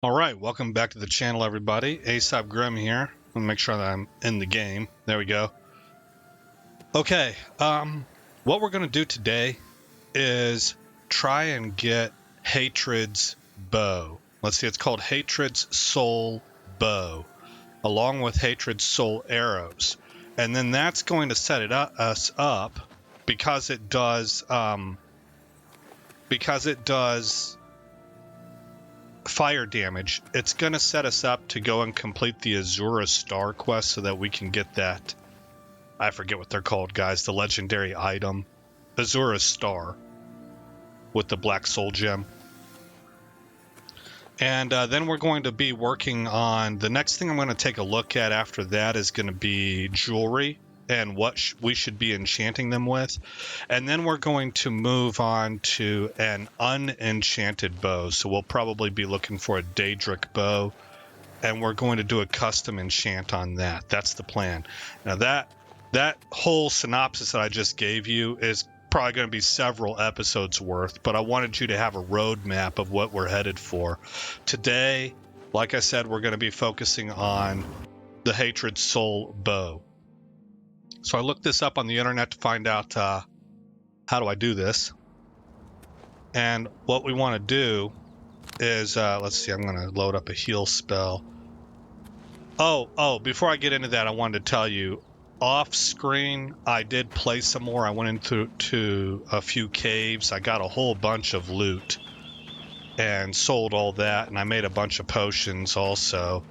Alright, welcome back to the channel, everybody. Aesop Grim here. Let me make sure that I'm in the game. There we go. Okay, what we're going to do today is try and get Hatred's bow. Let's see, it's called Hatred's soul bow, along with Hatred's soul arrows. And then that's going to set us up because it does fire damage. It's going to set us up to go and complete the Azura Star quest so that we can get that, I forget what they're called, guys, the legendary item, Azura Star, with the Black Soul Gem. And then we're going to be working on, the next thing I'm going to take a look at after that is going to be jewelry and what we should be enchanting them with. And then we're going to move on to an unenchanted bow. So we'll probably be looking for a Daedric bow, and we're going to do a custom enchant on that. That's the plan. Now that whole synopsis that I just gave you is probably going to be several episodes worth, but I wanted you to have a roadmap of what we're headed for. Today, like I said, we're going to be focusing on the Hatred Soul bow. So I looked this up on the internet to find out how do I do this. And what we want to do is, let's see, I'm going to load up a heal spell. Oh, before I get into that, I wanted to tell you, off screen, I did play some more. I went into a few caves. I got a whole bunch of loot and sold all that. And I made a bunch of potions also.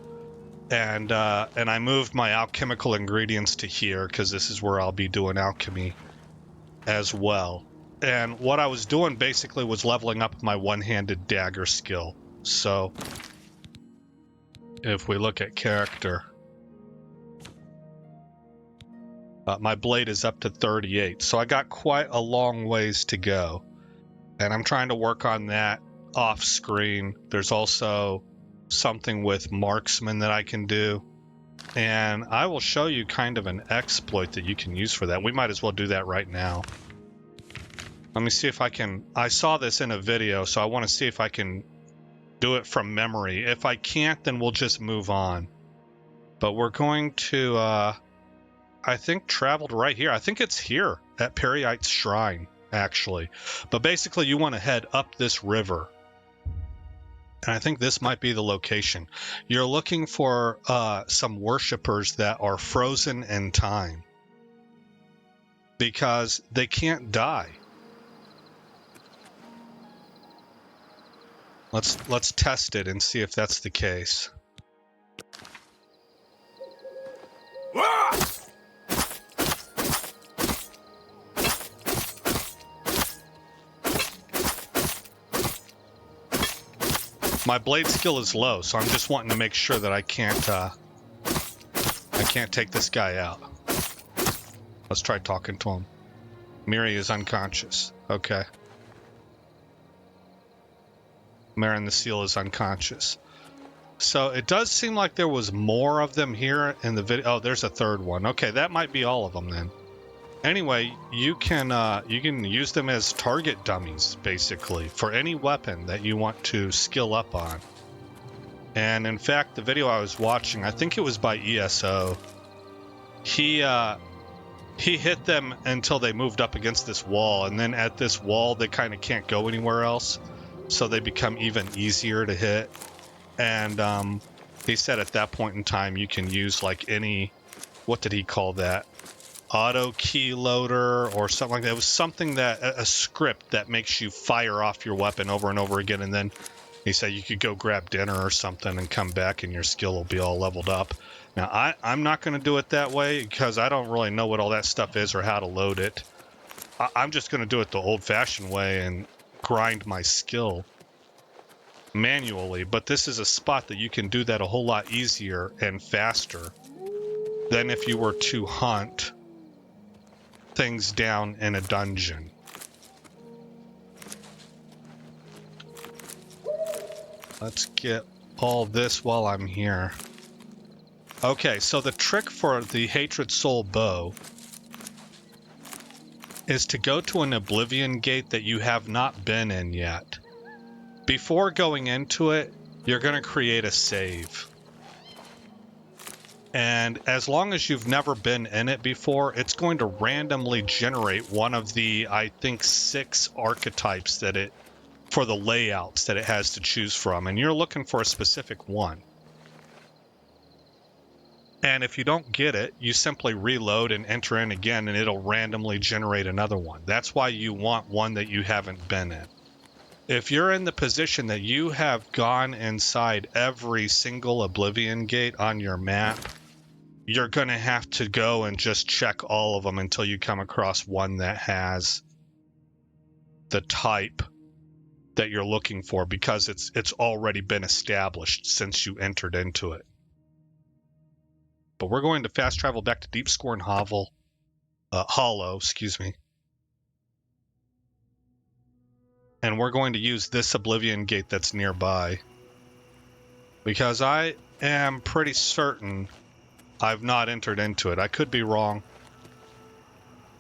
And I moved my alchemical ingredients to here because this is where I'll be doing alchemy as well. And what I was doing basically was leveling up my one-handed dagger skill. So if we look at character, my blade is up to 38. So I got quite a long ways to go. And I'm trying to work on that off screen. There's also something with marksman that I can do, and I will show you kind of an exploit that you can use for that. We might as well do that right now. Let me see if I can. I saw this in a video, so I want to see if I can do it from memory. If I can't, then we'll just move on. But we're going to I think traveled right here. I think it's here at Periite's Shrine, actually. But basically you want to head up this river. And I think this might be the location. You're looking for some worshippers that are frozen in time, because they can't die. Let's test it and see if that's the case. My blade skill is low, so I'm just wanting to make sure that I can't take this guy out. Let's try talking to him. Miri is unconscious. Okay. Marin the Seal is unconscious. So it does seem like there was more of them here in the video. Oh, there's a third one. Okay, that might be all of them then. Anyway, you can use them as target dummies, basically, for any weapon that you want to skill up on. And in fact, the video I was watching, I think it was by ESO, he hit them until they moved up against this wall, and then at this wall, they kind of can't go anywhere else, so they become even easier to hit. And he said at that point in time, you can use like any, what did he call that? Auto key loader or something like that. It was something that a script that makes you fire off your weapon over and over again, and then he said you could go grab dinner or something and come back and your skill will be all leveled up. Now I'm not going to do it that way because I don't really know what all that stuff is or how to load it. I'm just going to do it the old-fashioned way and grind my skill manually, but this is a spot that you can do that a whole lot easier and faster than if you were to hunt things down in a dungeon. Let's get all this while I'm here. Okay, so the trick for the Hatred Soul bow is to go to an Oblivion gate that you have not been in yet. Before going into it, you're going to create a save. And as long as you've never been in it before, it's going to randomly generate one of the, I think, 6 archetypes that it, for the layouts that it has to choose from. And you're looking for a specific one. And if you don't get it, you simply reload and enter in again, and it'll randomly generate another one. That's why you want one that you haven't been in. If you're in the position that you have gone inside every single Oblivion gate on your map, you're going to have to go and just check all of them until you come across one that has the type that you're looking for, because it's already been established since you entered into it. But we're going to fast travel back to Deep Scorn Hollow, excuse me. And we're going to use this Oblivion gate that's nearby, because I am pretty certain I've not entered into it. I could be wrong.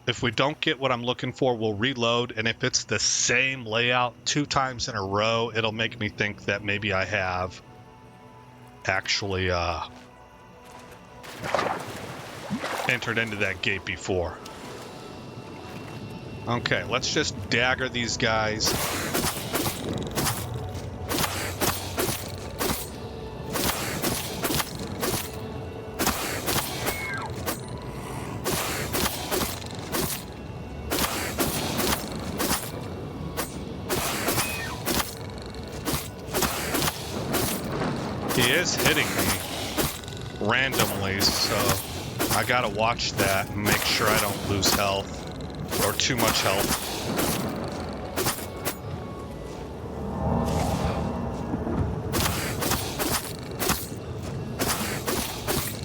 If we don't get what I'm looking for, we'll reload, and if it's the same layout 2 times in a row, it'll make me think that maybe I have actually entered into that gate before. Okay, let's just dagger these guys. He is hitting me randomly, so I gotta watch that and make sure I don't lose health or too much health.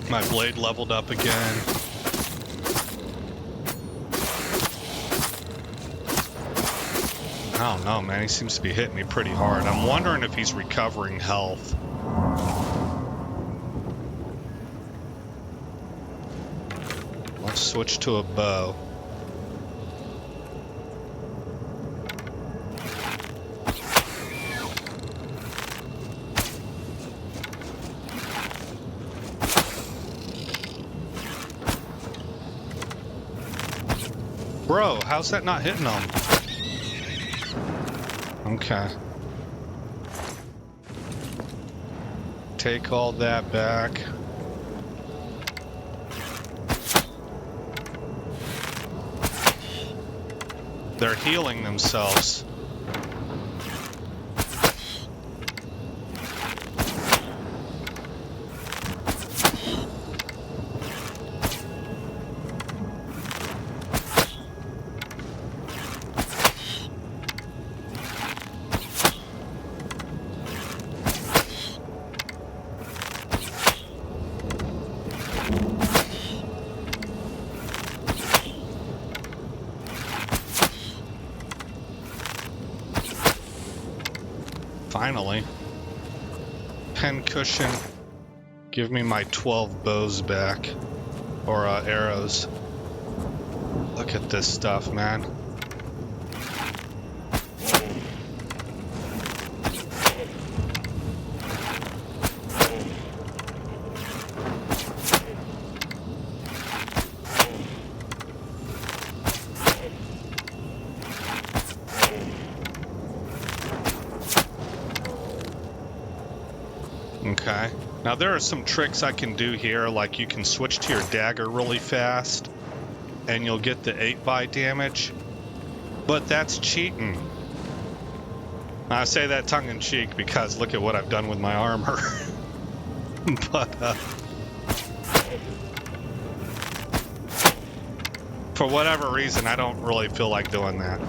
My blade leveled up again. I don't know, man. He seems to be hitting me pretty hard. I'm wondering if he's recovering health. Let's switch to a bow. Bro, how's that not hitting them? Okay. Take all that back. They're healing themselves. Finally. Pen cushion. Give me my 12 bows back. Or arrows. Look at this stuff, man. Okay. Now there are some tricks I can do here, like you can switch to your dagger really fast and you'll get the 8x damage, but that's cheating. I say that tongue-in-cheek because look at what I've done with my armor. But for whatever reason, I don't really feel like doing that.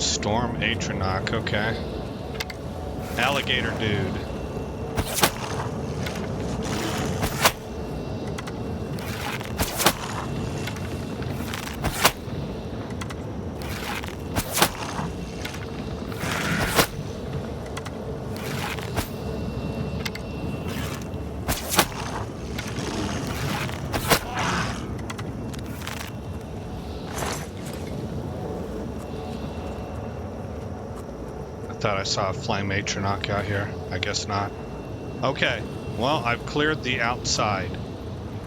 Storm Atronach, okay. Alligator dude. I saw a flame atronach out here. I guess not. Okay, well, I've cleared the outside,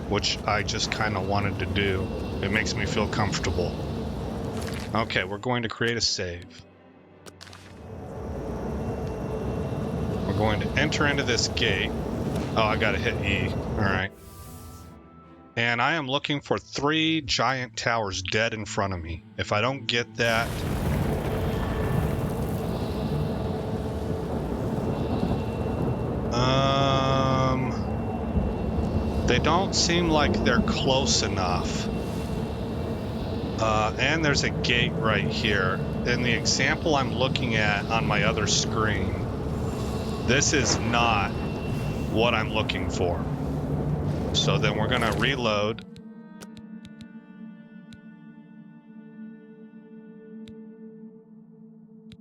which I just kind of wanted to do. It makes me feel comfortable. Okay, we're going to create a save. We're going to enter into this gate. Oh, I gotta hit E. Alright. And I am looking for 3 giant towers dead in front of me. If I don't get that... They don't seem like they're close enough. And there's a gate right here. In the example I'm looking at on my other screen, this is not what I'm looking for. So then we're gonna reload.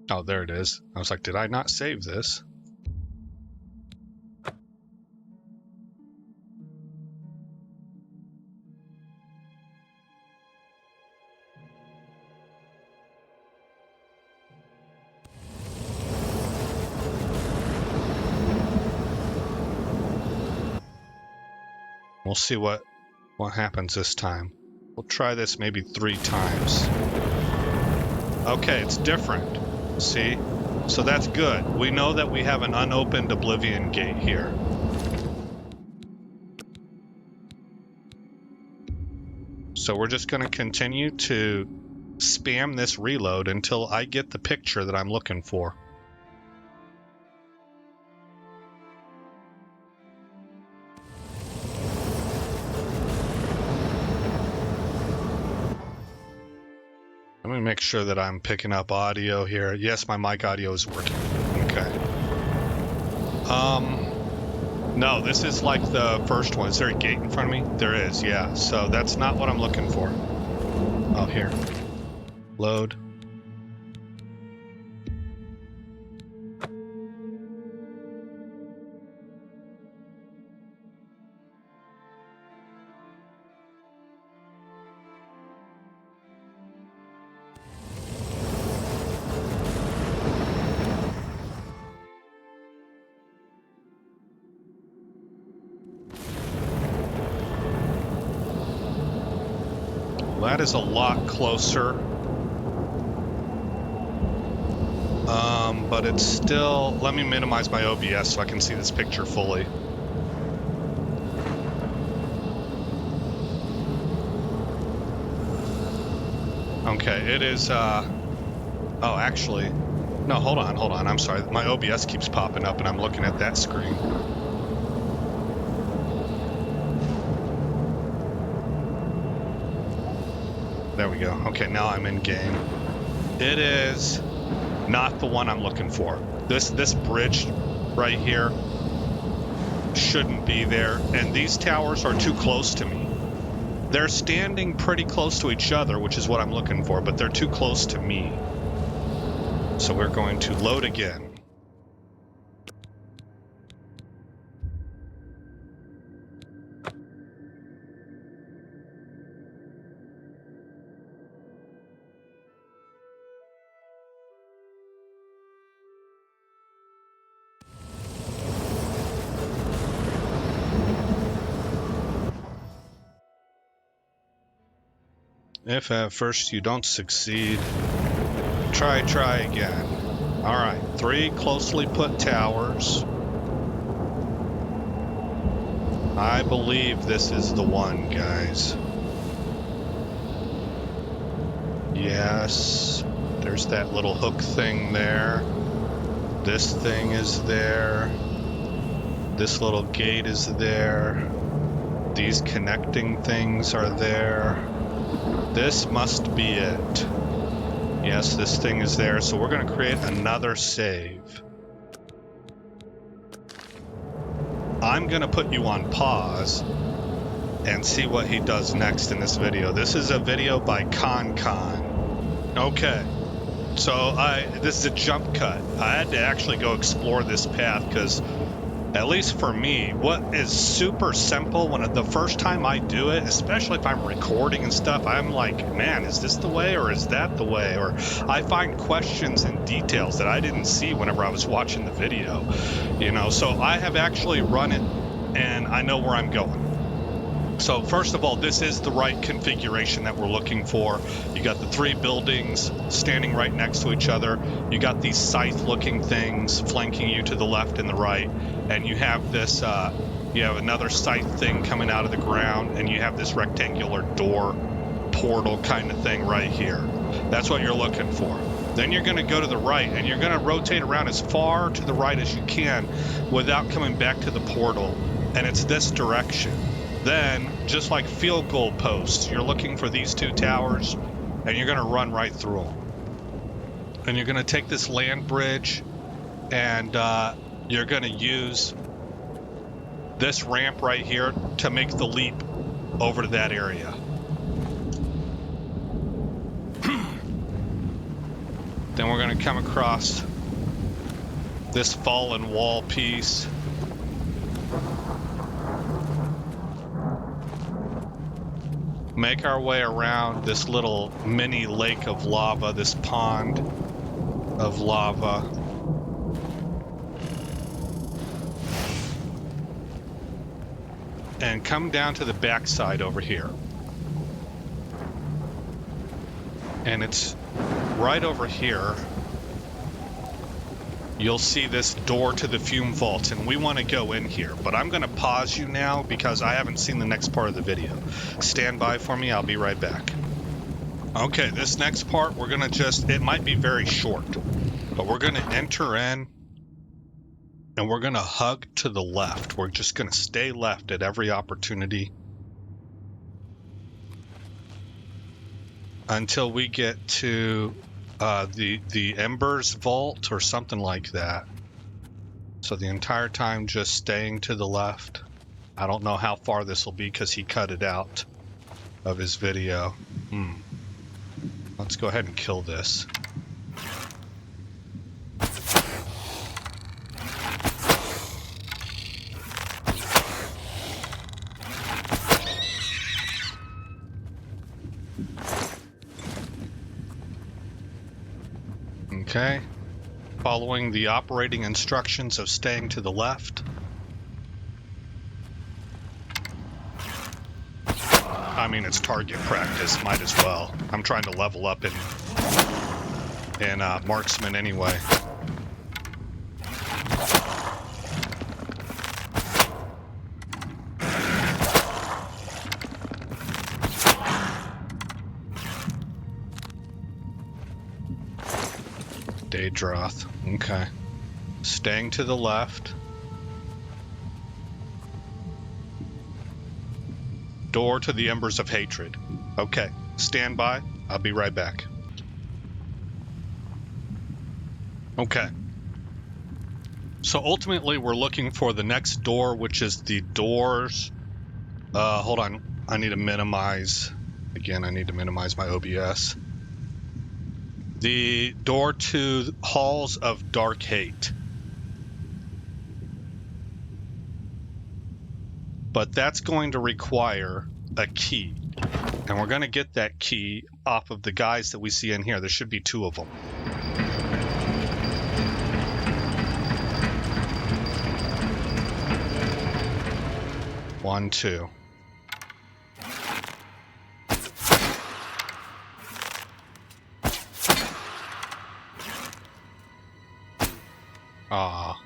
Oh, there it is. I was like, did I not save this? We'll see what happens this time. We'll try this maybe 3 times. Okay, it's different. See? So that's good. We know that we have an unopened Oblivion gate here. So we're just going to continue to spam this reload until I get the picture that I'm looking for. Let me make sure that I'm picking up audio here. Yes, my mic audio is working. Okay. No, this is like the first one. Is there a gate in front of me? There is, yeah. So that's not what I'm looking for. Oh, here. Load. That is a lot closer. But it's still... Let me minimize my OBS so I can see this picture fully. Okay, it is... Oh, actually... No, hold on. I'm sorry. My OBS keeps popping up and I'm looking at that screen. There we go. Okay, now I'm in game. It is not the one I'm looking for. This bridge right here shouldn't be there, and these towers are too close to me. They're standing pretty close to each other, which is what I'm looking for, but they're too close to me. So we're going to load again. If at first you don't succeed, try again. Alright, 3 closely put towers. I believe this is the one, guys. Yes, there's that little hook thing there. This thing is there. This little gate is there. These connecting things are there. This must be it. Yes, this thing is there, so we're going to create another save. I'm going to put you on pause and see what he does next in this video. This is a video by Con. Okay, so this is a jump cut. I had to actually go explore this path because At least for me, what is super simple when the first time I do it, especially if I'm recording and stuff, I'm like, man, is this the way or is that the way? Or I find questions and details that I didn't see whenever I was watching the video, you know? So I have actually run it and I know where I'm going. So first of all, this is the right configuration that we're looking for. You got the 3 buildings standing right next to each other. You got these scythe-looking things flanking you to the left and the right, and you have this. You have another scythe thing coming out of the ground, and you have this rectangular door portal kind of thing right here. That's what you're looking for. Then you're going to go to the right, and you're going to rotate around as far to the right as you can without coming back to the portal, and it's this direction. Then, just like field goal posts, you're looking for these 2 towers, and you're going to run right through them. And you're going to take this land bridge, and you're going to use this ramp right here to make the leap over to that area. Then we're going to come across this fallen wall piece. Make our way around this little mini lake of lava, this pond of lava. And come down to the backside over here. And it's right over here. You'll see this door to the fume vault, and we want to go in here. But I'm going to pause you now because I haven't seen the next part of the video. Stand by for me, I'll be right back. Okay, this next part, we're going to just, it might be very short, but we're going to enter in, and we're going to hug to the left. We're just going to stay left at every opportunity until we get to the Embers Vault or something like that. So the entire time just staying to the left. I don't know how far this will be because he cut it out of his video. Let's go ahead and kill this. Okay, following the operating instructions of staying to the left. I mean, it's target practice, might as well. I'm trying to level up in marksman anyway. Daedroth. Okay. Staying to the left. Door to the Embers of Hatred. Okay. Stand by. I'll be right back. Okay. So ultimately we're looking for the next door, which is the doors. Hold on. I need to minimize. Again, I need to minimize my OBS. The door to Halls of Dark Hate. But that's going to require a key. And we're going to get that key off of the guys that we see in here. There should be 2 of them. One, 2. Ah.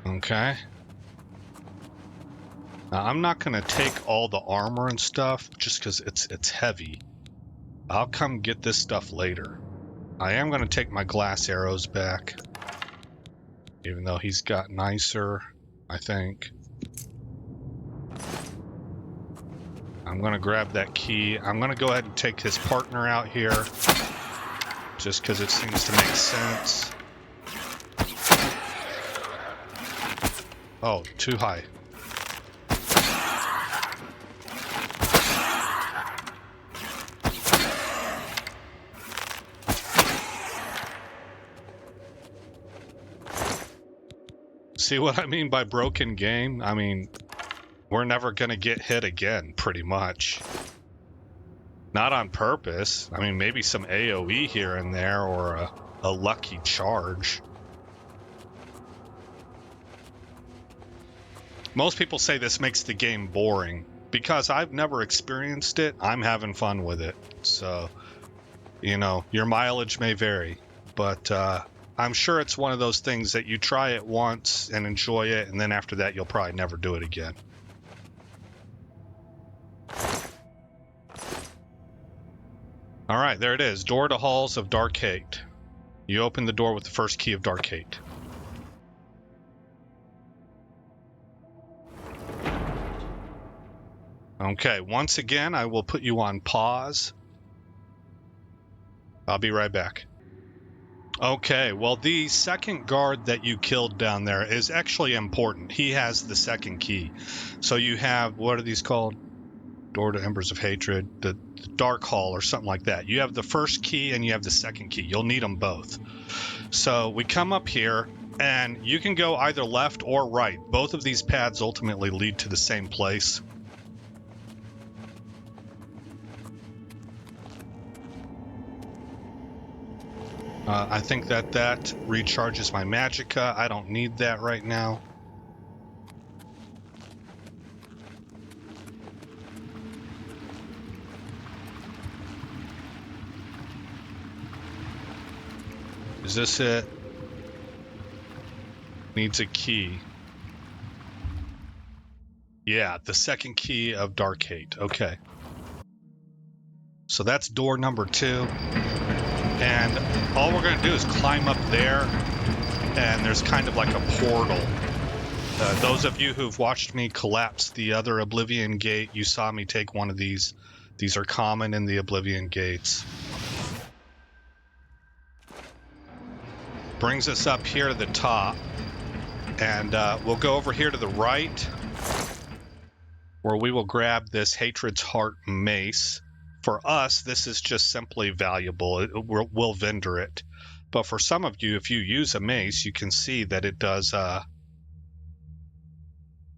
Okay. Now, I'm not going to take all the armor and stuff just because it's heavy. I'll come get this stuff later. I am going to take my glass arrows back. Even though he's got nicer, I think. I'm going to grab that key. I'm going to go ahead and take his partner out here. just because it seems to make sense. Oh, too high. See what I mean by broken game? I mean, we're never gonna get hit again, pretty much. Not on purpose. I mean, maybe some AoE here and there, or a lucky charge. Most people say this makes the game boring. Because I've never experienced it, I'm having fun with it. So, you know, your mileage may vary. But I'm sure it's one of those things that you try it once and enjoy it, and then after that, you'll probably never do it again. All right, there it is. Door to Halls of Darkgate. You open the door with the first key of Darkgate. Okay, once again, I will put you on pause. I'll be right back. Okay, well, the second guard that you killed down there is actually important. He has the second key. So you have, what are these called? Door to Embers of Hatred, the Dark Hall or something like that. You have the first key and you have the second key. You'll need them both. So we come up here and you can go either left or right. Both of these paths ultimately lead to the same place. I think that recharges my magicka. I don't need that right now. Is this it? Needs a key. Yeah, the second key of Darkgate. Okay. So that's door number 2. And all we're going to do is climb up there, and there's kind of like a portal. Those of you who've watched me collapse the other Oblivion gate, you saw me take one of these. These are common in the Oblivion gates. Brings us up here to the top, and we'll go over here to the right, where we will grab this Hatred's Heart mace. For us, this is just simply valuable. We'll vendor it. But for some of you, if you use a mace, you can see that it does,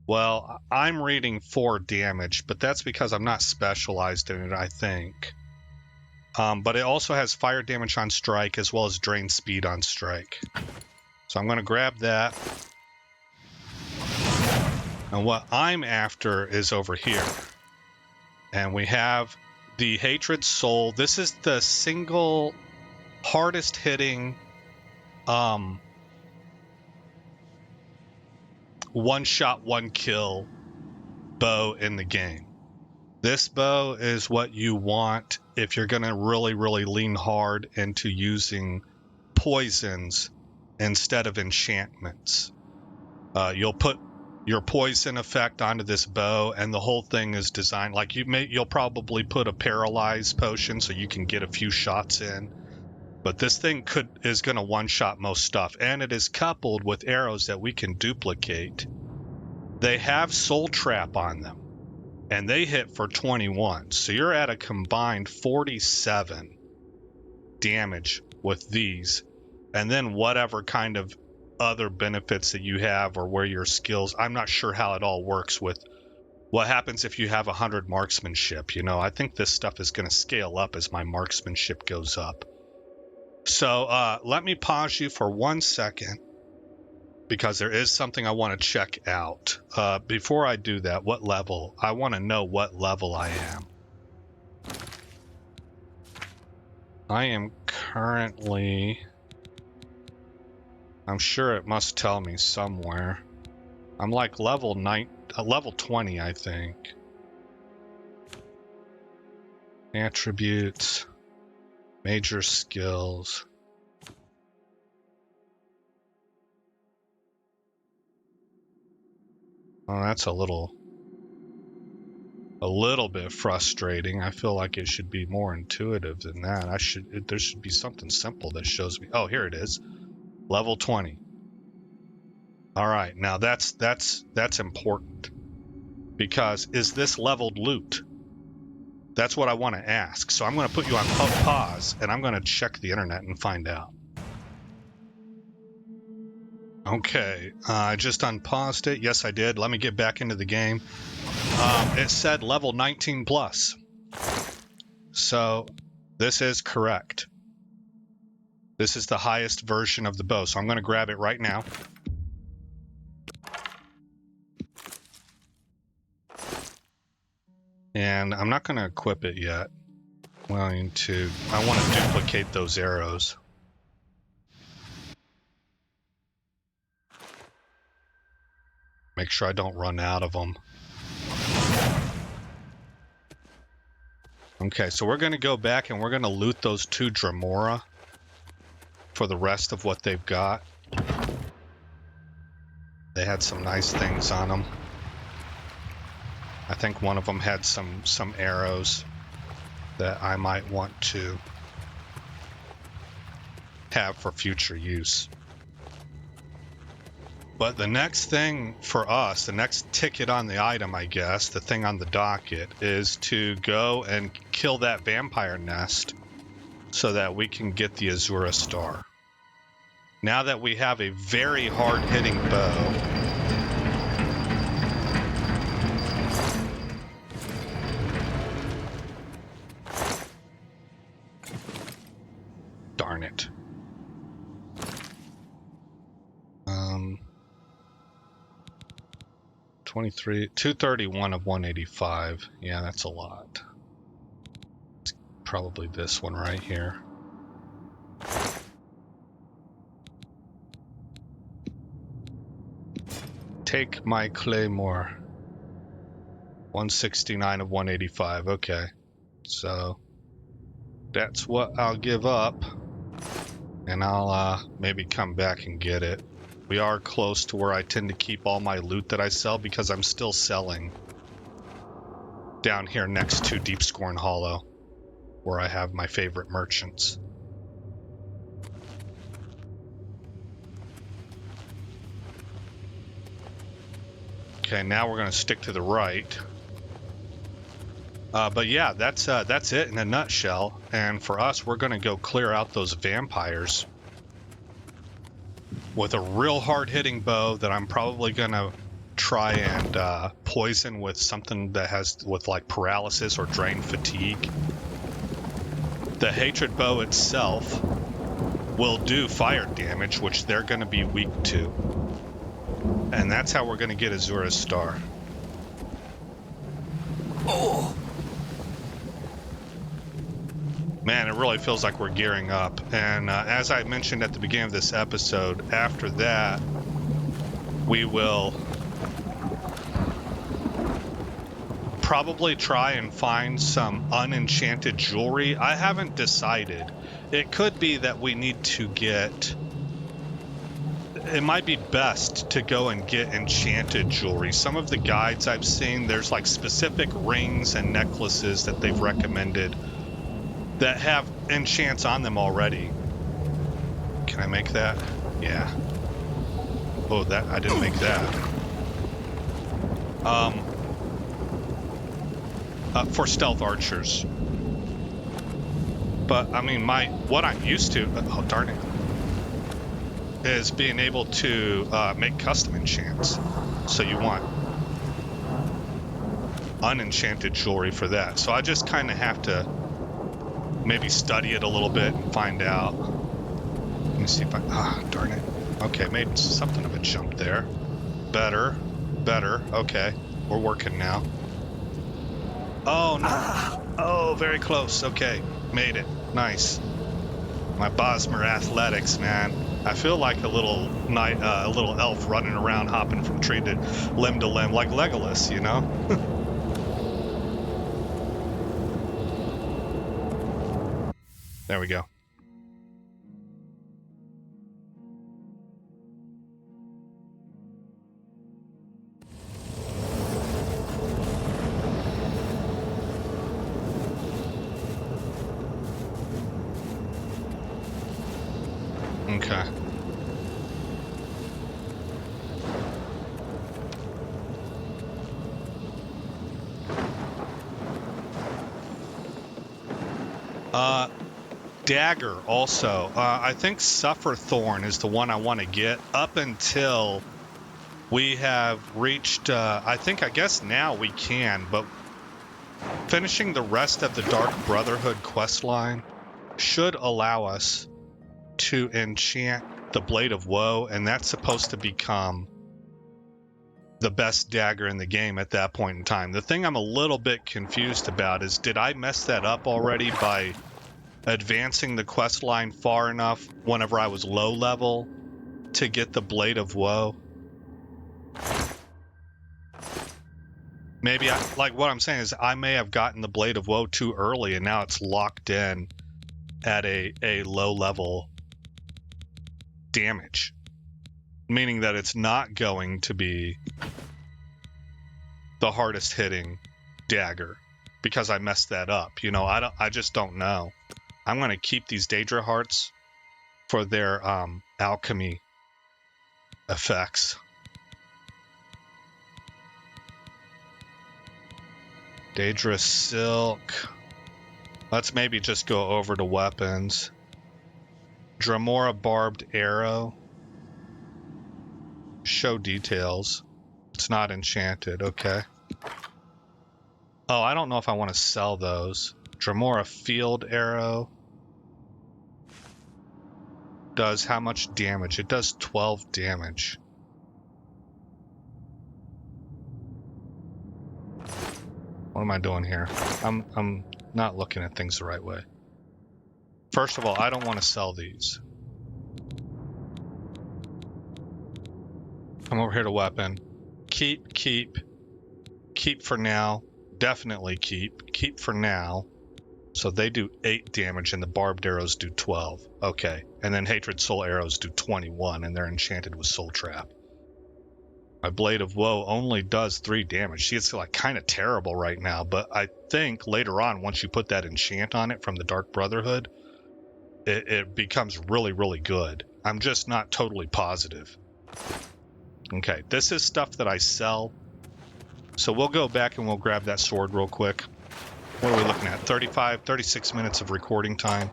well, I'm reading 4 damage, but that's because I'm not specialized in it, I think. But it also has fire damage on strike as well as drain speed on strike. So I'm going to grab that. And what I'm after is over here. And we have the Hatred Soul. This is the single hardest hitting one shot, one kill bow in the game. This bow is what you want if you're going to really, really lean hard into using poisons instead of enchantments. You'll put your poison effect onto this bow, and the whole thing is designed like you'll probably put a paralyze potion so you can get a few shots in. But this thing is going to one-shot most stuff, and it is coupled with arrows that we can duplicate. They have Soul Trap on them, and they hit for 21. So you're at a combined 47 damage with these, and then whatever kind of other benefits that you have or where your skills, I'm not sure how it all works with what happens if you have 100 marksmanship. You know, I think this stuff is going to scale up as my marksmanship goes up. So let me pause you for 1 second because there is something I want to check out. Before I do that, what level? I want to know what level I am. I am currently, I'm sure it must tell me somewhere. I'm like level 20, I think. Attributes, major skills. Oh, that's a little. a little bit frustrating. I feel like it should be more intuitive than that. There should be something simple that shows me. Oh, here it is. Level 20. All right, now that's important, because is this leveled loot? That's what I want to ask. So I'm going to put you on pause, and I'm going to check the internet and find out. Okay, I just unpaused it. Yes, I did. Let me get back into the game. It said level 19 plus. So this is correct. This is the highest version of the bow. So I'm going to grab it right now. And I'm not going to equip it yet. I want to duplicate those arrows. Make sure I don't run out of them. Okay, so we're going to go back and we're going to loot those 2 Dremora for the rest of what they've got. They had some nice things on them. I think one of them had some arrows that I might want to have for future use. But the next thing for us, the next ticket on the item, I guess, the thing on the docket, is to go and kill that vampire nest so that we can get the Azura Star. Now that we have a very hard-hitting bow, darn it. 231 of 185. Yeah, that's a lot. It's probably this one right here. Take my claymore. 169 of 185. Okay. So that's what I'll give up. And I'll maybe come back and get it. We are close to where I tend to keep all my loot that I sell, because I'm still selling down here next to Deep Scorn Hollow, where I have my favorite merchants. Okay, now we're going to stick to the right. But yeah, that's it in a nutshell. And for us, we're going to go clear out those vampires with a real hard-hitting bow that I'm probably going to try and poison with something that has with like paralysis or drain fatigue. The hatred bow itself will do fire damage, which they're going to be weak to. And that's how we're going to get Azura's Star. Oh! Man, it really feels like we're gearing up. And as I mentioned at the beginning of this episode, after that, we will probably try and find some unenchanted jewelry. I haven't decided. It could be that we need to get... It might be best to go and get enchanted jewelry. Some of the guides I've seen, there's like specific rings and necklaces that they've recommended that have enchants on them already. Can I make that? Yeah. Oh, that I didn't make that. For stealth archers. But I mean, what I'm used to. Oh darn it. Is being able to make custom enchants. So you want unenchanted jewelry for that. So I just kind of have to maybe study it a little bit and find out. Let me see if I... darn it. Okay, made something of a jump there. Better. Okay, we're working now. Oh, no. Oh, very close. Okay, made it. Nice. My Bosmer athletics, man. I feel like a little elf running around, hopping from tree to limb, like Legolas, you know? There we go. Okay. Dagger also. I think Sufferthorn is the one I want to get up until we have reached, I guess now we can, but finishing the rest of the Dark Brotherhood questline should allow us to enchant the Blade of Woe, and that's supposed to become the best dagger in the game at that point in time. The thing I'm a little bit confused about is, did I mess that up already by advancing the quest line far enough whenever I was low level to get the Blade of Woe? Maybe what I'm saying is I may have gotten the Blade of Woe too early and now it's locked in at a low level damage, meaning that it's not going to be the hardest hitting dagger because I messed that up. I just don't know. I'm going to keep these Daedra hearts for their alchemy effects. Daedra Silk. Let's maybe just go over to weapons. Dremora Barbed Arrow. Show details. It's not enchanted. Okay. Oh, I don't know if I want to sell those. Dremora Field Arrow. Does how much damage? It does 12 damage. What am I doing here? I'm not looking at things the right way. First of all, I don't want to sell these. Come over here to weapon. Keep for now. Definitely keep for now. So they do 8 damage and the barbed arrows do 12. Okay. And then Hatred Soul arrows do 21 and they're enchanted with Soul Trap. My Blade of Woe only does 3 damage. See, it's like kind of terrible right now, but I think later on, once you put that enchant on it from the Dark Brotherhood, it becomes really, really good. I'm just not totally positive. Okay, this is stuff that I sell. So we'll go back and we'll grab that sword real quick. What are we looking at? 36 minutes of recording time.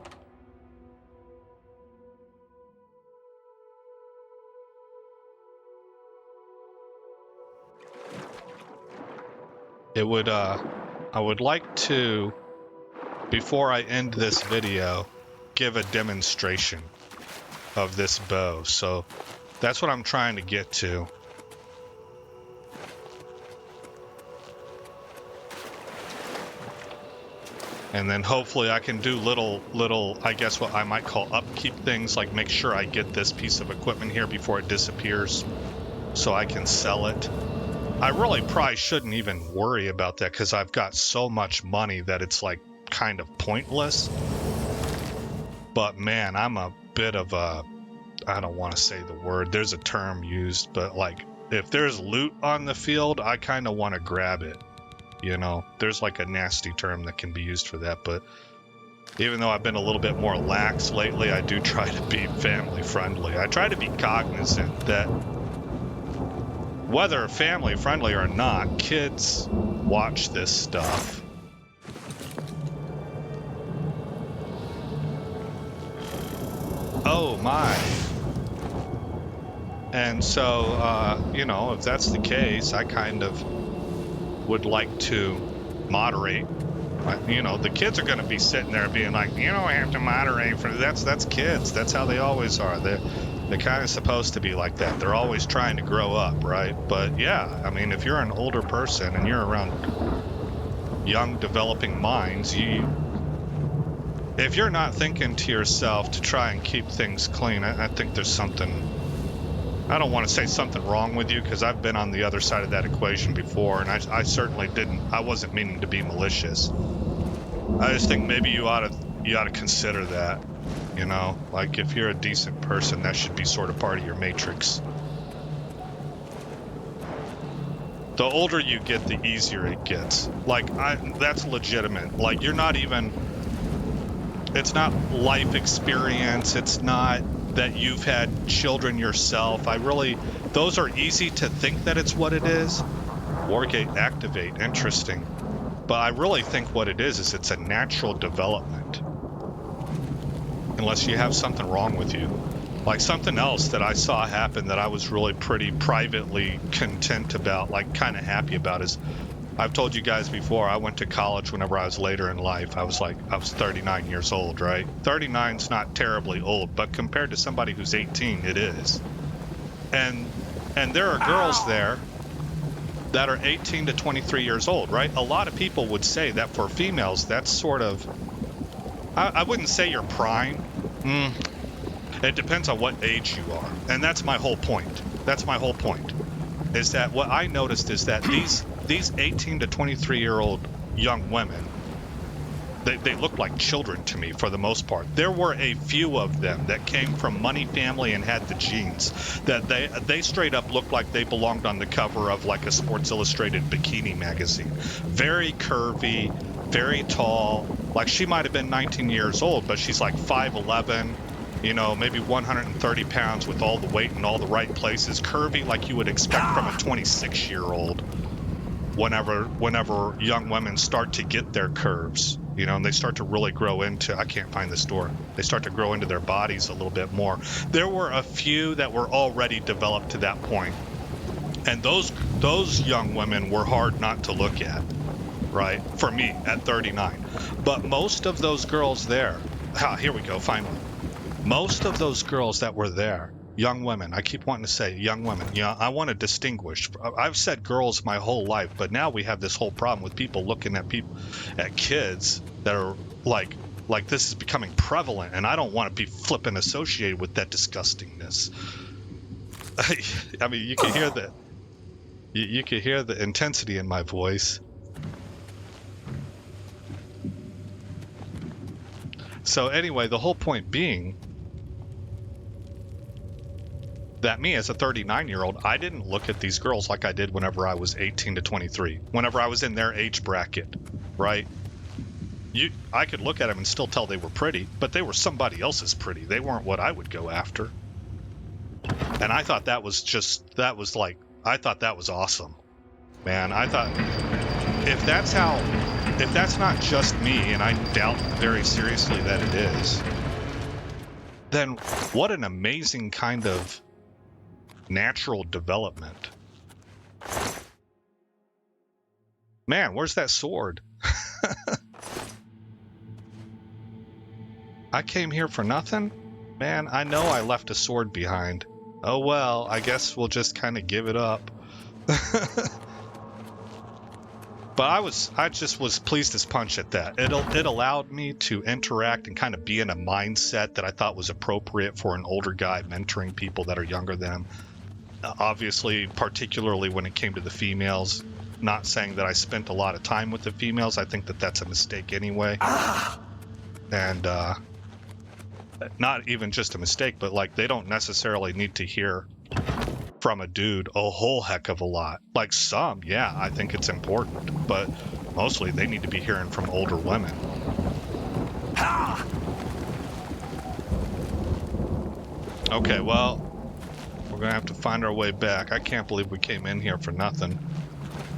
I would like to, before I end this video, give a demonstration of this bow. So that's what I'm trying to get to. And then hopefully I can do little, I guess what I might call upkeep things, like make sure I get this piece of equipment here before it disappears so I can sell it. I really probably shouldn't even worry about that because I've got so much money that it's like kind of pointless. But man, I'm a bit of a, I don't want to say the word, there's a term used, but like if there's loot on the field, I kind of want to grab it. There's like a nasty term that can be used for that, but even though I've been a little bit more lax lately, I do try to be family friendly. I try to be cognizant that whether family friendly or not, kids watch this stuff. Oh my. And so, if that's the case, I kind of would like to moderate. The kids are going to be sitting there being like, I have to moderate for that's kids. That's how they always are. They're kind of supposed to be like that. They're always trying to grow up, right? But yeah, I mean, if you're an older person and you're around young developing minds, if you're not thinking to yourself to try and keep things clean, I think there's something, I don't want to say something wrong with you because I've been on the other side of that equation before, and I certainly I wasn't meaning to be malicious. I just think maybe you ought to consider that, like if you're a decent person, that should be sort of part of your matrix. The older you get, the easier it gets. Like, that's legitimate. Like, you're not even, it's not life experience, it's not that you've had children yourself. Those are easy to think that it's what it is. Wargate activate, interesting. But I really think what it is it's a natural development. Unless you have something wrong with you. Like something else that I saw happen that I was really pretty privately content about, like kind of happy about, is I've told you guys before, I went to college whenever I was later in life. I was 39 years old, right? 39's not terribly old, but compared to somebody who's 18, it is. And there are girls there that are 18 to 23 years old, right? A lot of people would say that for females, that's sort of, I wouldn't say you're prime. It depends on what age you are. And that's my whole point. Is that what I noticed is that these 18 to 23-year-old young women, they look like children to me for the most part. There were a few of them that came from money family and had the genes that they straight up looked like they belonged on the cover of like a Sports Illustrated bikini magazine. Very curvy, very tall. Like she might have been 19 years old, but she's like 5'11", you know, maybe 130 pounds with all the weight in all the right places. Curvy like you would expect from a 26-year-old. Whenever young women start to get their curves, you know, and they start to really grow into, I can't find this door, they start to grow into their bodies a little bit more. There were a few that were already developed to that point, and those young women were hard not to look at, right, for me at 39. But most of those girls there, here we go, finally. Most of those girls that were there, young women, I keep wanting to say young women, you know, I want to distinguish. I've said girls my whole life, but now we have this whole problem with people looking at kids that are like this is becoming prevalent, and I don't want to be flipping associated with that disgustingness. I mean, you can hear that. You can hear the intensity in my voice. So anyway, the whole point being that me as a 39-year-old, I didn't look at these girls like I did whenever I was 18 to 23, whenever I was in their age bracket, right? I could look at them and still tell they were pretty, but they were somebody else's pretty. They weren't what I would go after. And I thought that was awesome. Man, I thought if that's not just me, and I doubt very seriously that it is, then what an amazing kind of natural development. Man, where's that sword? I came here for nothing? Man, I know I left a sword behind. Oh well, I guess we'll just kind of give it up. But I just was pleased as punch at that. It allowed me to interact and kind of be in a mindset that I thought was appropriate for an older guy mentoring people that are younger than him. Obviously, particularly when it came to the females. Not saying that I spent a lot of time with the females. I think that that's a mistake anyway. And not even just a mistake, but like they don't necessarily need to hear from a dude a whole heck of a lot. Like some, yeah, I think it's important, but mostly they need to be hearing from older women. Okay, well, we're gonna have to find our way back. I can't believe we came in here for nothing.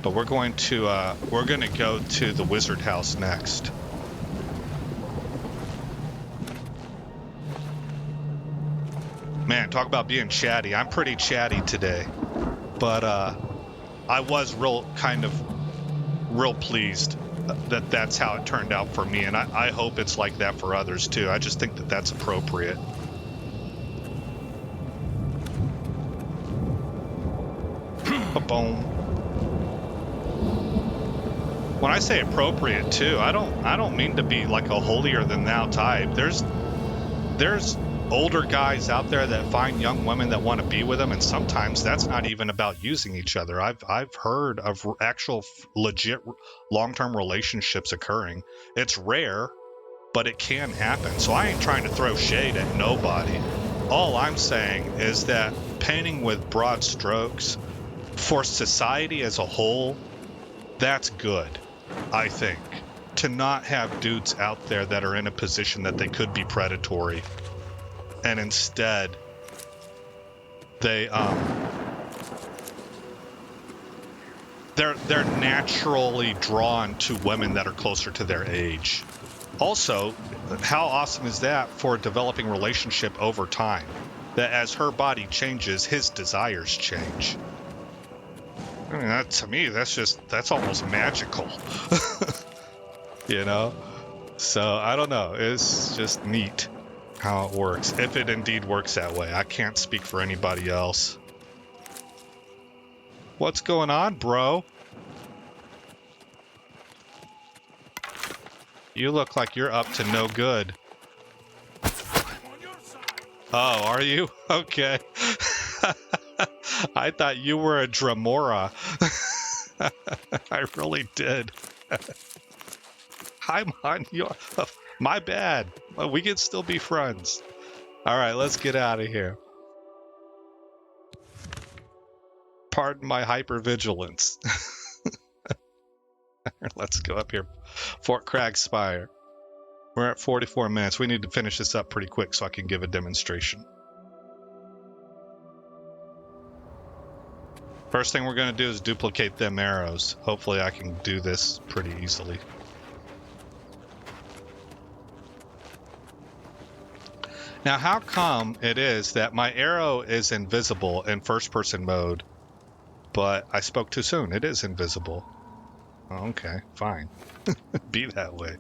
But we're gonna go to the wizard house next. Man, talk about being chatty. I'm pretty chatty today, but I was real pleased that that's how it turned out for me, and I hope it's like that for others too. I just think that that's appropriate. Boom. When I say appropriate too, I don't mean to be like a holier than thou type. There's older guys out there that find young women that want to be with them, and sometimes that's not even about using each other. I've heard of actual legit long-term relationships occurring. It's rare, but it can happen. So I ain't trying to throw shade at nobody. All I'm saying is that painting with broad strokes for society as a whole, that's good, I think. To not have dudes out there that are in a position that they could be predatory. and instead they're naturally drawn to women that are closer to their age. Also, how awesome is that for a developing relationship over time? That as her body changes, his desires change. I mean, that, to me, that's almost magical. You know? So, I don't know. It's just neat how it works. If it indeed works that way. I can't speak for anybody else. What's going on, bro? You look like you're up to no good. Oh, are you? Okay. I thought you were a Dramora. I really did. I'm on your... My bad. We can still be friends. All right, let's get out of here. Pardon my hypervigilance. Let's go up here. Fort Cragspire. We're at 44 minutes. We need to finish this up pretty quick so I can give a demonstration. First thing we're going to do is duplicate them arrows. Hopefully I can do this pretty easily. Now, how come it is that my arrow is invisible in first-person mode, but I spoke too soon? It is invisible. Oh, okay, fine. Be that way.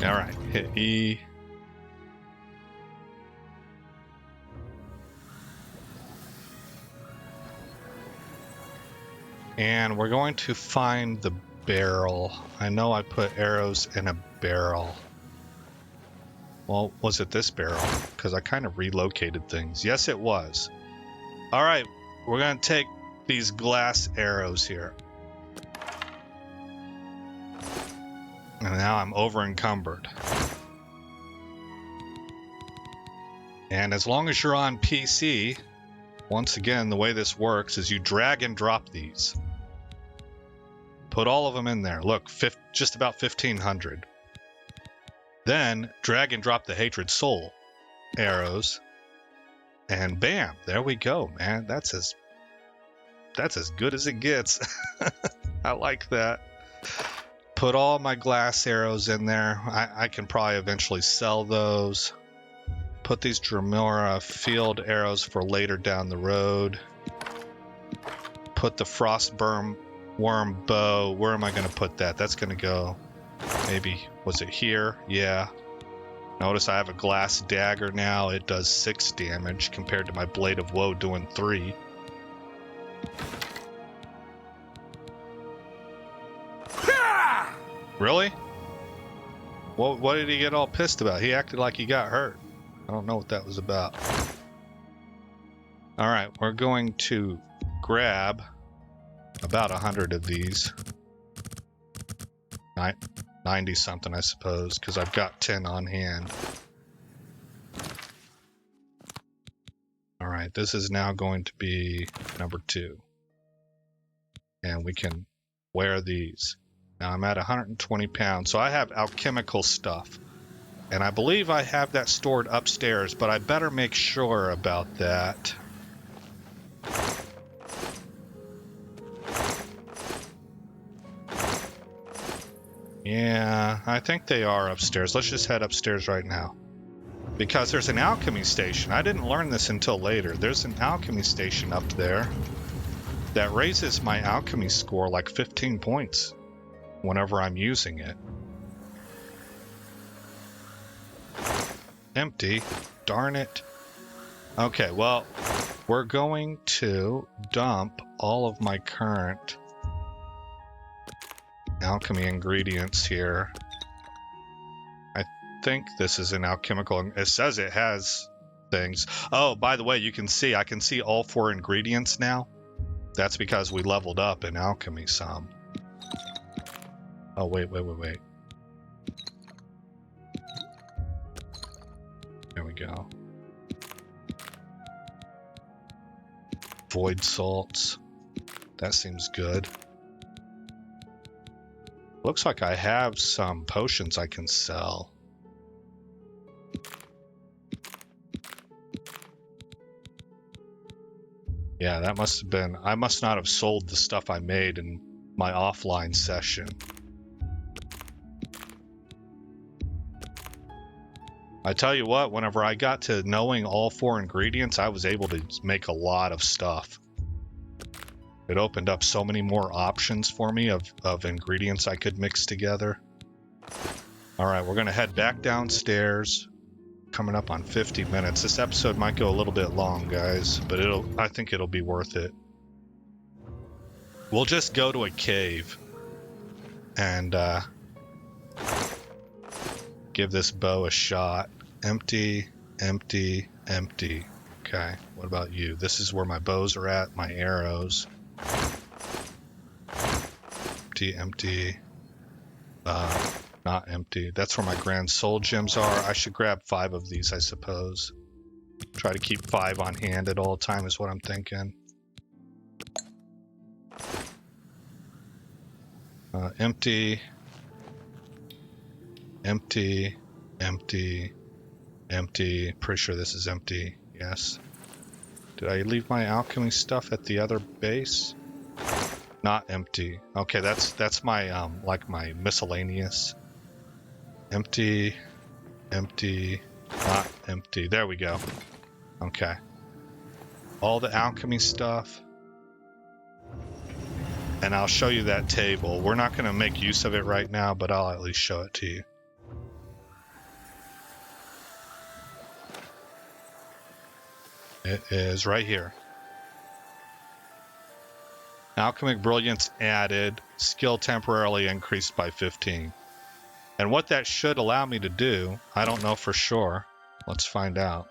All right, hit E. And we're going to find the barrel. I know I put arrows in a barrel. Well, was it this barrel? Because I kind of relocated things. Yes, it was. All right, we're going to take these glass arrows here. And now I'm over encumbered. And as long as you're on PC, once again, the way this works is you drag and drop these. Put all of them in there. Look, just about 1,500. Then drag and drop the Hatred Soul arrows. And bam, there we go, man. That's as good as it gets. I like that. Put all my glass arrows in there. I can probably eventually sell those. Put these Dramora field arrows for later down the road. Put the Frostworm bow. Where am I going to put that? That's going to go, maybe, was it here? Yeah. Notice I have a glass dagger now. It does 6 damage compared to my Blade of Woe doing 3. Really? What did he get all pissed about? He acted like he got hurt. I don't know what that was about. Alright, we're going to grab about 100 of these. 90 something, I suppose, because I've got 10 on hand. Alright, this is now going to be number 2. And we can wear these. Now I'm at 120 pounds, so I have alchemical stuff. And I believe I have that stored upstairs, but I better make sure about that. Yeah, I think they are upstairs. Let's just head upstairs right now. Because there's an alchemy station. I didn't learn this until later. There's an alchemy station up there that raises my alchemy score like 15 points whenever I'm using it. Empty. Darn it. Okay, well, we're going to dump all of my current alchemy ingredients here. I think this is an alchemical. It says it has things. Oh, by the way, I can see all 4 ingredients now. That's because we leveled up in alchemy some. Oh, wait. There we go. Void salts. That seems good. Looks like I have some potions I can sell. Yeah, that must have been... I must not have sold the stuff I made in my offline session. I tell you what, whenever I got to knowing all 4 ingredients, I was able to make a lot of stuff. It opened up so many more options for me of ingredients I could mix together. All right, we're gonna head back downstairs. Coming up on 50 minutes. This episode might go a little bit long, guys, but I think it'll be worth it. We'll just go to a cave and give this bow a shot. Empty, empty, empty. Okay, what about you? This is where my bows are at, my arrows. Empty, empty. Not empty. That's where my grand soul gems are. I should grab 5 of these, I suppose. Try to keep 5 on hand at all time is what I'm thinking. Empty. Empty. Empty. Empty. Pretty sure this is empty. Yes. Did I leave my alchemy stuff at the other base? Not empty. Okay, that's my like my miscellaneous. Empty, empty, not empty. There we go. Okay. All the alchemy stuff. And I'll show you that table. We're not going to make use of it right now, but I'll at least show it to you. It is right here. Alchemic Brilliance added, skill temporarily increased by 15. And what that should allow me to do, I don't know for sure. Let's find out.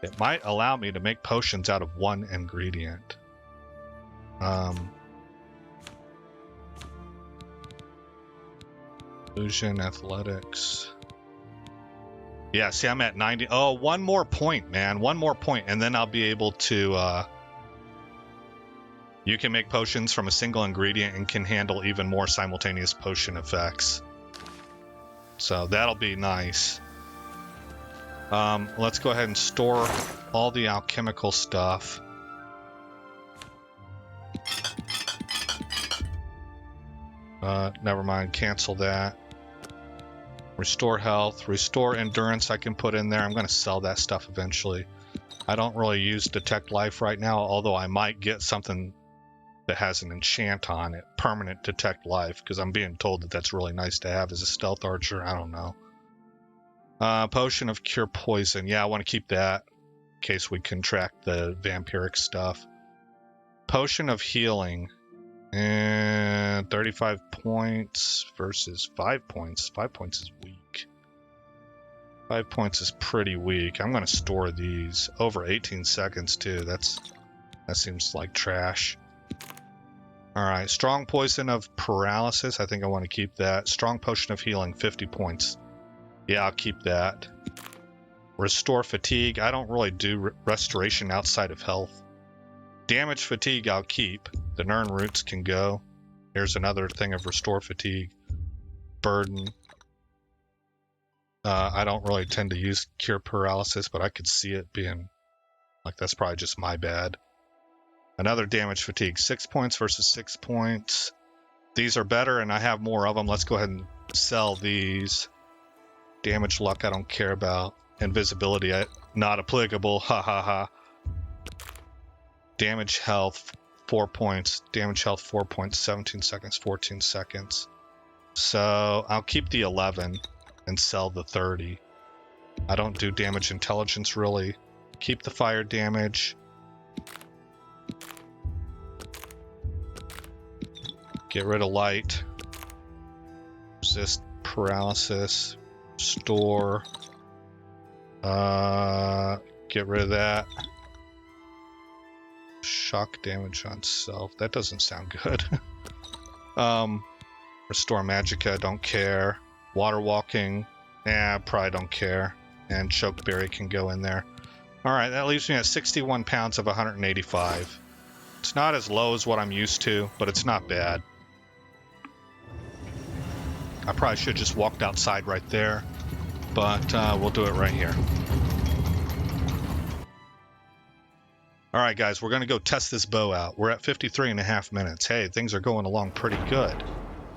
It might allow me to make potions out of 1 ingredient. Illusion, athletics. Yeah, see, I'm at 90. Oh, 1 more point, man. 1 more point, and then I'll be able to... You can make potions from a single ingredient and can handle even more simultaneous potion effects. So that'll be nice. Let's go ahead and store all the alchemical stuff. Never mind, cancel that. Restore health, restore endurance I can put in there. I'm going to sell that stuff eventually. I don't really use detect life right now, although I might get something that has an enchant on it, permanent detect life, because I'm being told that that's really nice to have as a stealth archer. I don't know. Potion of cure poison. Yeah, I want to keep that in case we contract the vampiric stuff. Potion of healing. And 35 points versus 5 points. 5 points is weak. 5 points is pretty weak. I'm going to store these. Over 18 seconds, too. That seems like trash. Alright, strong poison of paralysis. I think I want to keep that. Strong potion of healing, 50 points. Yeah, I'll keep that. Restore fatigue. I don't really do restoration outside of health. Damage fatigue I'll keep. The Nern roots can go. Here's another thing of restore fatigue. Burden. I don't really tend to use cure paralysis, but I could see it being like that's probably just my bad. Another damage fatigue, 6 points versus 6 points. These are better and I have more of them. Let's go ahead and sell these. Damage luck I don't care about. Invisibility not applicable. Ha ha ha. Damage health 4 points. Damage health 4 points. 17 seconds, 14 seconds. So I'll keep the 11 and sell the 30. I don't do damage intelligence really. Keep the fire damage. Get rid of light. Resist paralysis. Store. Get rid of that. Shock damage on self. That doesn't sound good. Restore magicka. Don't care. Water walking. Probably don't care. And chokeberry can go in there. Alright, that leaves me at 61 pounds of 185. It's not as low as what I'm used to, but it's not bad. I probably should have just walked outside right there, but we'll do it right here. All right, guys, we're going to go test this bow out. We're at 53.5 minutes. Hey, things are going along pretty good.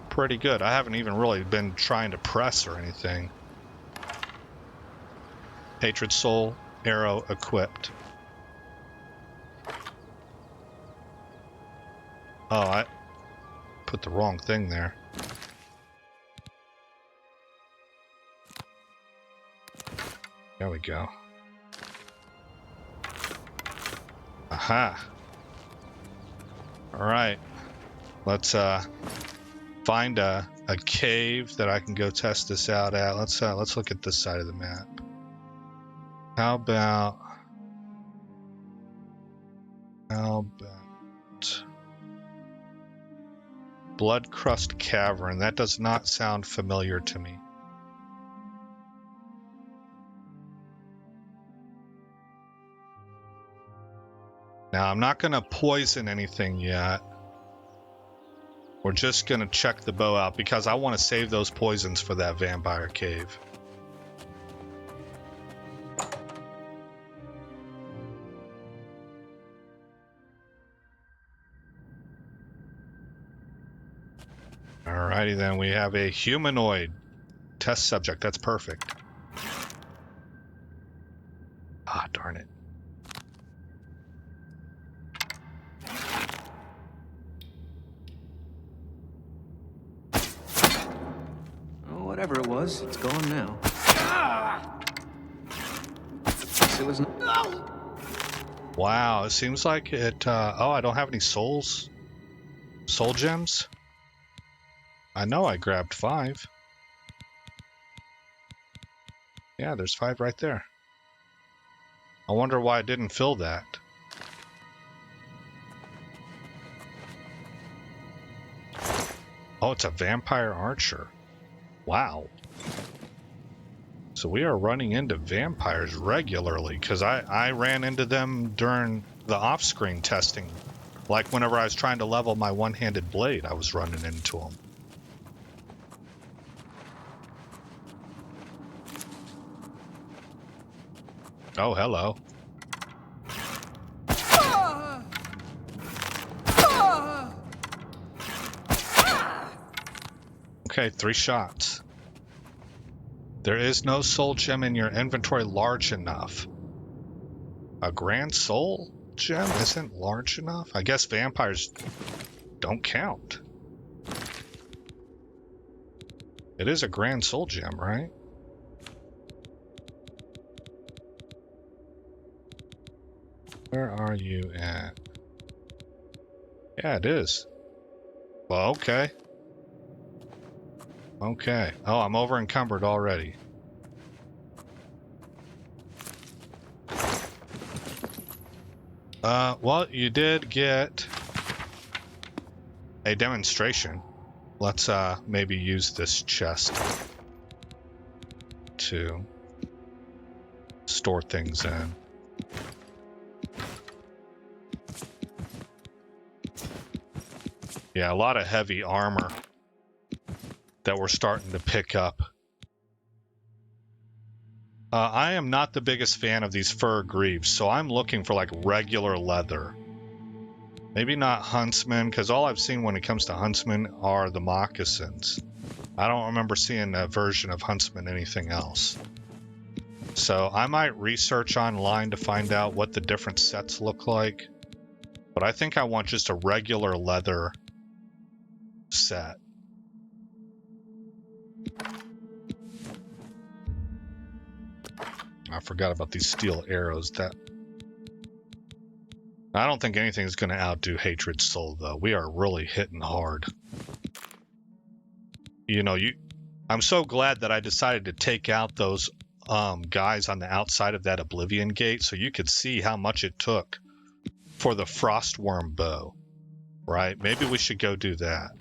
Pretty good. I haven't even really been trying to press or anything. Hatred Soul, arrow equipped. Oh, I put the wrong thing there. There we go. Aha. All right. Let's find a cave that I can go test this out at. Let's look at this side of the map. How about Blood Crust Cavern? That does not sound familiar to me. Now, I'm not going to poison anything yet. We're just going to check the bow out because I want to save those poisons for that vampire cave. Alrighty then, we have a humanoid test subject. That's perfect. Ah, darn it. Whatever it was, it's gone now. It was. Wow, it seems like it. Oh, I don't have any souls. Soul gems? I know I grabbed 5. Yeah, there's 5 right there. I wonder why I didn't fill that. Oh, it's a vampire archer. Wow. So we are running into vampires regularly, because I ran into them during the off-screen testing. Like whenever I was trying to level my one-handed blade, I was running into them. Oh, hello. Okay, 3 shots. There is no soul gem in your inventory large enough. A grand soul gem isn't large enough? I guess vampires don't count. It is a grand soul gem, right? Where are you at? Yeah, it is. Well, okay. Okay. Oh, I'm over encumbered already. Well, you did get a demonstration. Let's maybe use this chest to store things in. Yeah, a lot of heavy armor that we're starting to pick up. I am not the biggest fan of these fur greaves, so I'm looking for like regular leather. Maybe not huntsman, because all I've seen when it comes to huntsman are the moccasins. I don't remember seeing a version of huntsman anything else. So I might research online to find out what the different sets look like. But I think I want just a regular leather set. I forgot about these steel arrows. I don't think anything's going to outdo Hatred Soul, though. We are really hitting hard. You know, I'm so glad that I decided to take out those guys on the outside of that Oblivion gate, so you could see how much it took for the Frostworm bow, right? Maybe we should go do that.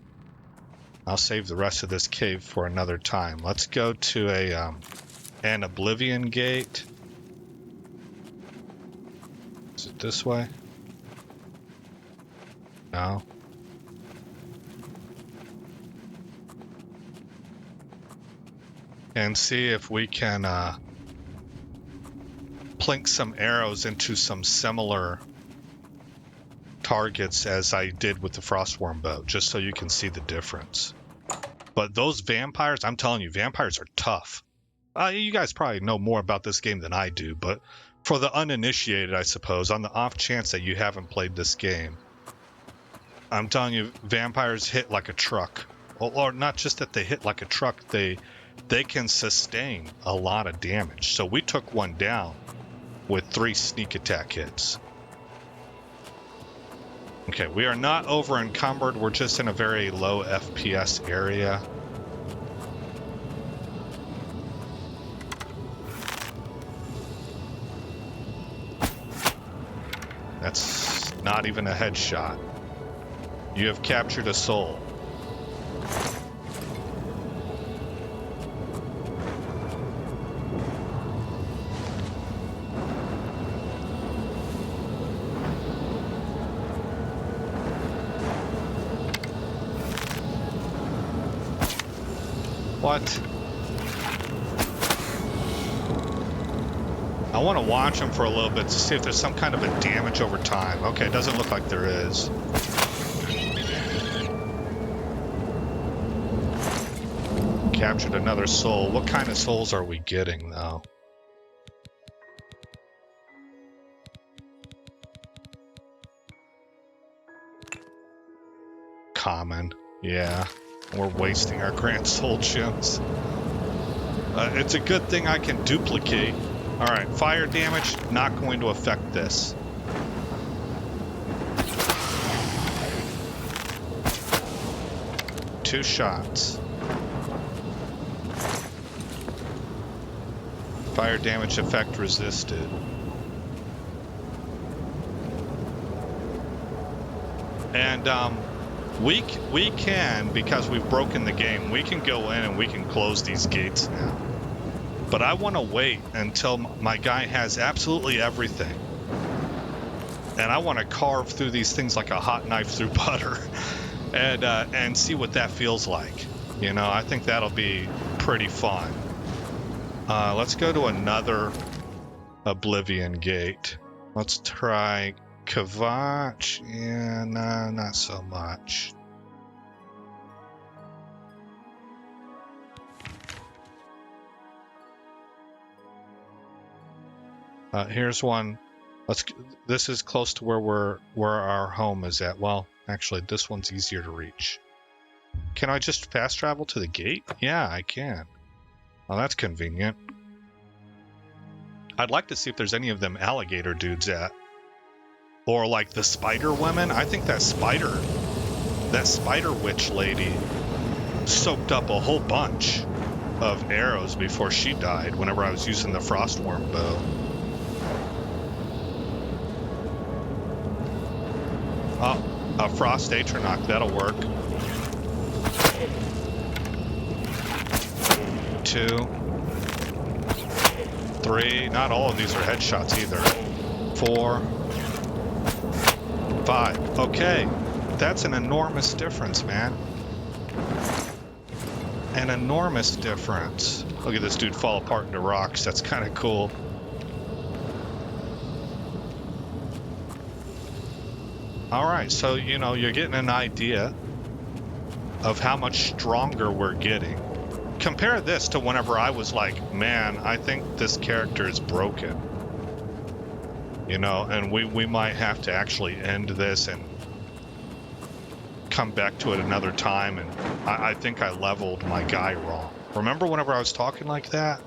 I'll save the rest of this cave for another time. Let's go to an Oblivion gate. Is it this way? No. and see if we can plink some arrows into some similar targets as I did with the Frostworm bow, just so you can see the difference. But those vampires, I'm telling you, vampires are tough. You guys probably know more about this game than I do, but for the uninitiated, I suppose, on the off chance that you haven't played this game, I'm telling you, vampires hit like a truck. Or not just that they hit like a truck, they can sustain a lot of damage. So we took one down with 3 sneak attack hits. Okay, we are not over encumbered. We're just in a very low FPS area. That's not even a headshot. You have captured a soul. What? I want to watch them for a little bit to see if there's some kind of a damage over time. Okay, it doesn't look like there is. Captured another soul. What kind of souls are we getting, though? Common. Yeah. We're wasting our grand soul gems. It's a good thing I can duplicate. Alright, fire damage, not going to affect this. Two shots. Fire damage effect resisted. And we can, because we've broken the game, we can go in and we can close these gates now. But I want to wait until my guy has absolutely everything. And I want to carve through these things like a hot knife through butter and see what that feels like. You know, I think that'll be pretty fun. Let's go to another Oblivion gate. Let's try Kvatch. Yeah, no, not so much. Here's one. This is close to where our home is at. Well, actually, this one's easier to reach. Can I just fast travel to the gate? Yeah, I can. Oh, that's convenient. I'd like to see if there's any of them alligator dudes at. Or like the spider women. I think that spider witch lady soaked up a whole bunch of arrows before she died whenever I was using the Frostworm bow. Oh, a Frost Atronach, that'll work. 2, 3, not all of these are headshots either. 4, 5. Okay, that's an enormous difference, man. An enormous difference. Look at this dude fall apart into rocks. That's kind of cool. Alright, so, you know, you're getting an idea of how much stronger we're getting. Compare this to whenever I was like, man, I think this character is broken. You know, and we might have to actually end this and come back to it another time, and I think I leveled my guy wrong. Remember whenever I was talking like that?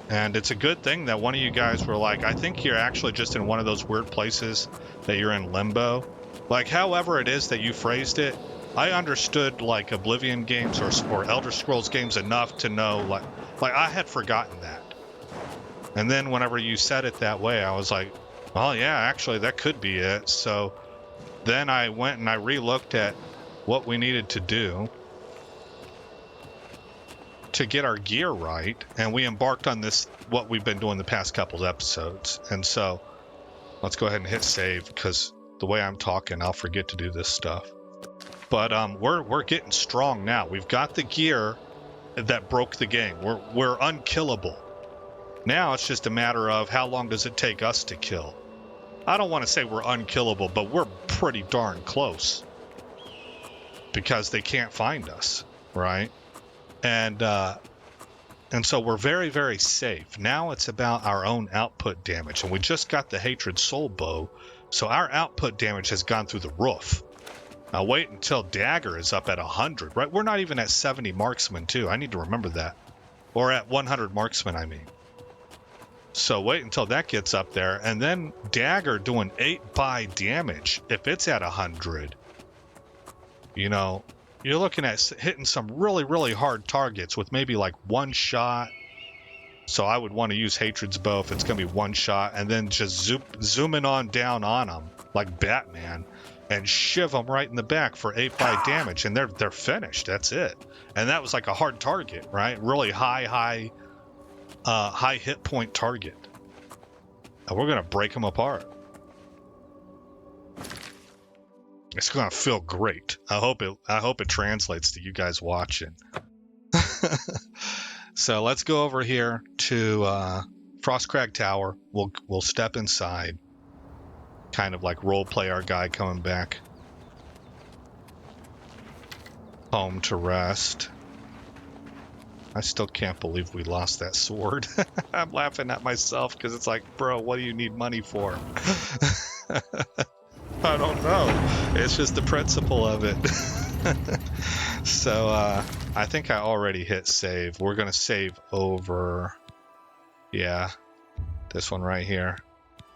And it's a good thing that one of you guys were like, I think you're actually just in one of those weird places that you're in limbo. Like, however it is that you phrased it, I understood, like, Oblivion games or Elder Scrolls games enough to know, like I had forgotten that. And then whenever you said it that way, I was like, well, yeah, actually, that could be it. So then I went and I re-looked at what we needed to do to get our gear right, and we embarked on this, what we've been doing the past couple episodes. And so let's go ahead and hit save, because the way I'm talking, I'll forget to do this stuff. But we're getting strong now. We've got the gear. that broke the game. We're unkillable. Now it's just a matter of how long does it take us to kill. I don't want to say we're unkillable, but we're pretty darn close. Because they can't find us, right? And so we're very, very safe. Now it's about our own output damage. And we just got the Hatred Soul Bow, so our output damage has gone through the roof. Now wait until Dagger is up at 100, right? We're not even at 70 Marksman, too. I need to remember that. Or at 100 Marksman, I mean. So wait until that gets up there. And then Dagger doing 8 by damage, if it's at 100, you know, you're looking at hitting some really, really hard targets with maybe like one shot. So I would want to use Hatred's Bow if it's going to be one shot, and then just zooming on down on them like Batman and shiv them right in the back for 8 by damage, and they're finished. That's it. And that was like a hard target, right? Really high hit point target. And we're going to break them apart. It's gonna feel great. I hope it translates to you guys watching. So let's go over here to Frostcrag Tower. We'll step inside, kind of like role play our guy coming back home to rest. I still can't believe we lost that sword. I'm laughing at myself because it's like, bro, what do you need money for? I don't know. It's just the principle of it. So, I think I already hit save. We're going to save over, yeah, this one right here.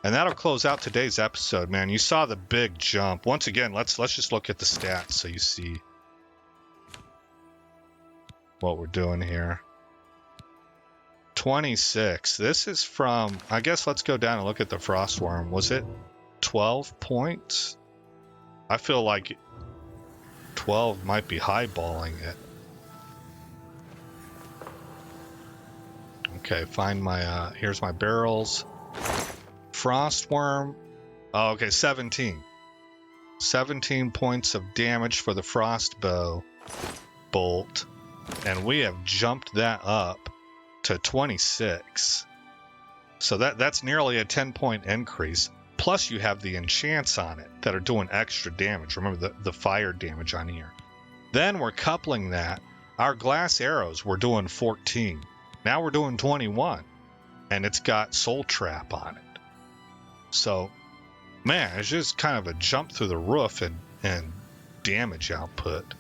And that'll close out today's episode, man. You saw the big jump. Once again, let's just look at the stats so you see what we're doing here. 26. This is from, I guess let's go down and look at the Frostworm. Was it 12 points? I feel like 12 might be highballing it. Okay, find my, here's my barrels. Frostworm. Oh, okay, 17. 17 points of damage for the Frostbow bolt. And we have jumped that up to 26. So that's nearly a 10-point increase. Plus you have the enchants on it that are doing extra damage. Remember the fire damage on here. Then we're coupling that. Our glass arrows were doing 14. Now we're doing 21. And it's got Soul Trap on it. So, man, it's just kind of a jump through the roof and damage output.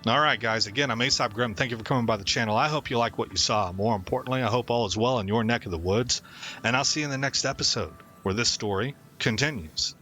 Alright guys, again, I'm Aesop Grim. Thank you for coming by the channel. I hope you like what you saw. More importantly, I hope all is well in your neck of the woods. And I'll see you in the next episode, where this story continues.